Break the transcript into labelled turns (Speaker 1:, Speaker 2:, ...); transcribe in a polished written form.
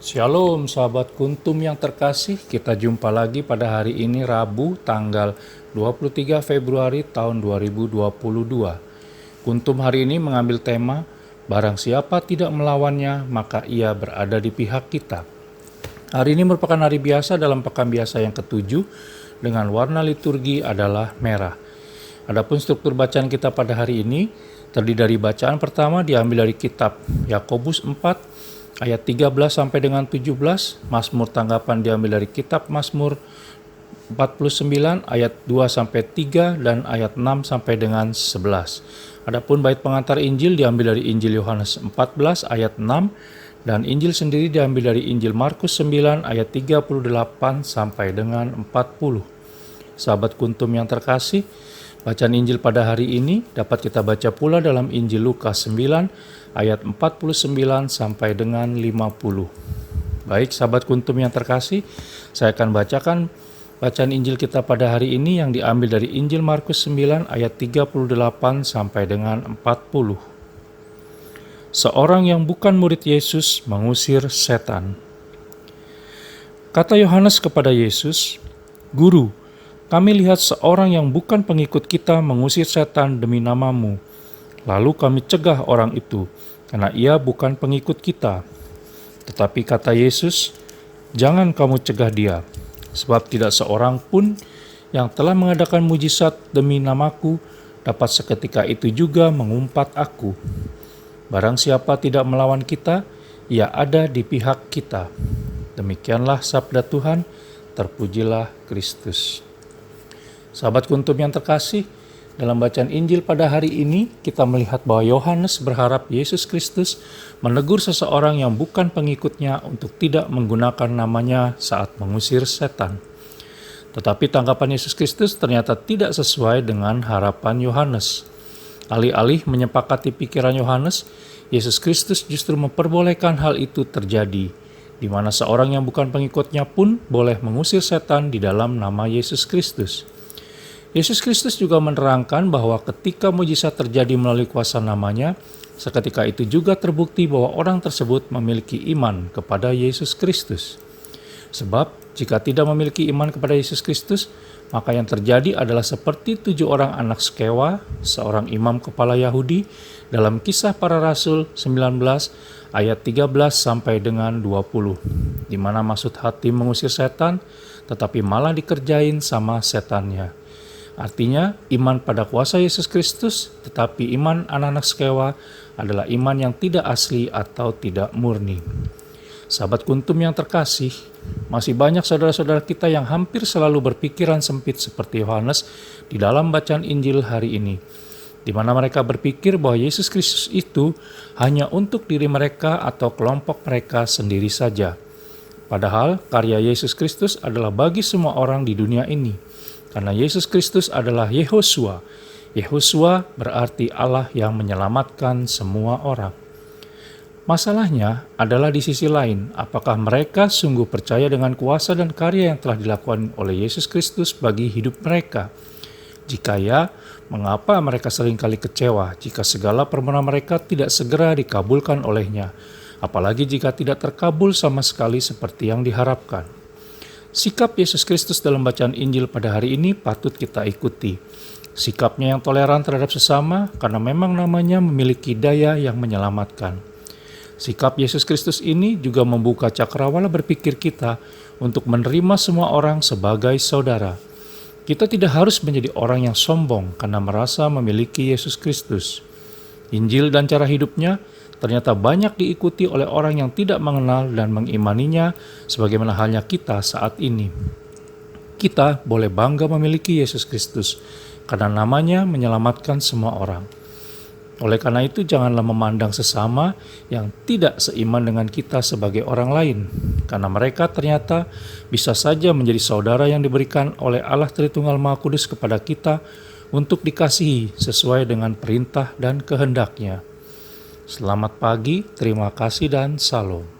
Speaker 1: Shalom sahabat Kuntum yang terkasih, kita jumpa lagi pada hari ini Rabu tanggal 23 Februari tahun 2022. Kuntum hari ini mengambil tema, barang siapa tidak melawannya maka ia berada di pihak kita. Hari ini merupakan hari biasa dalam pekan biasa yang ketujuh dengan warna liturgi adalah merah. Adapun struktur bacaan kita pada hari ini terdiri dari bacaan pertama diambil dari kitab Yakobus 4 ayat 13 sampai dengan 17, Mazmur tanggapan diambil dari kitab Mazmur 49 ayat 2 sampai 3 dan ayat 6 sampai dengan 11. Adapun bait pengantar Injil diambil dari Injil Yohanes 14 ayat 6 dan Injil sendiri diambil dari Injil Markus 9 ayat 38 sampai dengan 40. Sahabat Kuntum yang terkasih, bacaan Injil pada hari ini dapat kita baca pula dalam Injil Lukas 9 ayat 49 sampai dengan 50. Baik sahabat Kuntum yang terkasih, saya akan bacakan bacaan Injil kita pada hari ini yang diambil dari Injil Markus 9 ayat 38 sampai dengan 40. Seorang yang bukan murid Yesus mengusir setan. Kata Yohanes kepada Yesus, "Guru, kami lihat seorang yang bukan pengikut kita mengusir setan demi namamu. Lalu kami cegah orang itu, karena ia bukan pengikut kita." Tetapi kata Yesus, "Jangan kamu cegah dia, sebab tidak seorang pun yang telah mengadakan mujizat demi namaku dapat seketika itu juga mengumpat aku. Barang siapa tidak melawan kita, ia ada di pihak kita." Demikianlah sabda Tuhan, terpujilah Kristus. Sahabat Kuntum yang terkasih, dalam bacaan Injil pada hari ini, kita melihat bahwa Yohanes berharap Yesus Kristus menegur seseorang yang bukan pengikutnya untuk tidak menggunakan namanya saat mengusir setan. Tetapi tanggapan Yesus Kristus ternyata tidak sesuai dengan harapan Yohanes. Alih-alih menyepakati pikiran Yohanes, Yesus Kristus justru memperbolehkan hal itu terjadi, di mana seorang yang bukan pengikutnya pun boleh mengusir setan di dalam nama Yesus Kristus. Yesus Kristus juga menerangkan bahwa ketika mujizat terjadi melalui kuasa namanya, seketika itu juga terbukti bahwa orang tersebut memiliki iman kepada Yesus Kristus. Sebab jika tidak memiliki iman kepada Yesus Kristus, maka yang terjadi adalah seperti 7 orang anak Skewa, seorang imam kepala Yahudi, dalam Kisah Para Rasul 19 ayat 13 sampai dengan 20, di mana maksud hati mengusir setan, tetapi malah dikerjain sama setannya. Artinya, iman pada kuasa Yesus Kristus, tetapi iman anak-anak Skewa adalah iman yang tidak asli atau tidak murni. Sahabat Kuntum yang terkasih, masih banyak saudara-saudara kita yang hampir selalu berpikiran sempit seperti Yohanes di dalam bacaan Injil hari ini, di mana mereka berpikir bahwa Yesus Kristus itu hanya untuk diri mereka atau kelompok mereka sendiri saja. Padahal karya Yesus Kristus adalah bagi semua orang di dunia ini. Karena Yesus Kristus adalah Yehosua. Yehosua berarti Allah yang menyelamatkan semua orang. Masalahnya adalah di sisi lain, apakah mereka sungguh percaya dengan kuasa dan karya yang telah dilakukan oleh Yesus Kristus bagi hidup mereka? Jika ya, mengapa mereka seringkali kecewa jika segala permohonan mereka tidak segera dikabulkan olehnya, apalagi jika tidak terkabul sama sekali seperti yang diharapkan? Sikap Yesus Kristus dalam bacaan Injil pada hari ini patut kita ikuti. Sikapnya yang toleran terhadap sesama karena memang namanya memiliki daya yang menyelamatkan. Sikap Yesus Kristus ini juga membuka cakrawala berpikir kita untuk menerima semua orang sebagai saudara. Kita tidak harus menjadi orang yang sombong karena merasa memiliki Yesus Kristus. Injil dan cara hidupnya ternyata banyak diikuti oleh orang yang tidak mengenal dan mengimaninya sebagaimana halnya kita saat ini. Kita boleh bangga memiliki Yesus Kristus karena namanya menyelamatkan semua orang. Oleh karena itu janganlah memandang sesama yang tidak seiman dengan kita sebagai orang lain, karena mereka ternyata bisa saja menjadi saudara yang diberikan oleh Allah Tritunggal Maha Kudus kepada kita untuk dikasihi sesuai dengan perintah dan kehendak-Nya. Selamat pagi, terima kasih dan salam.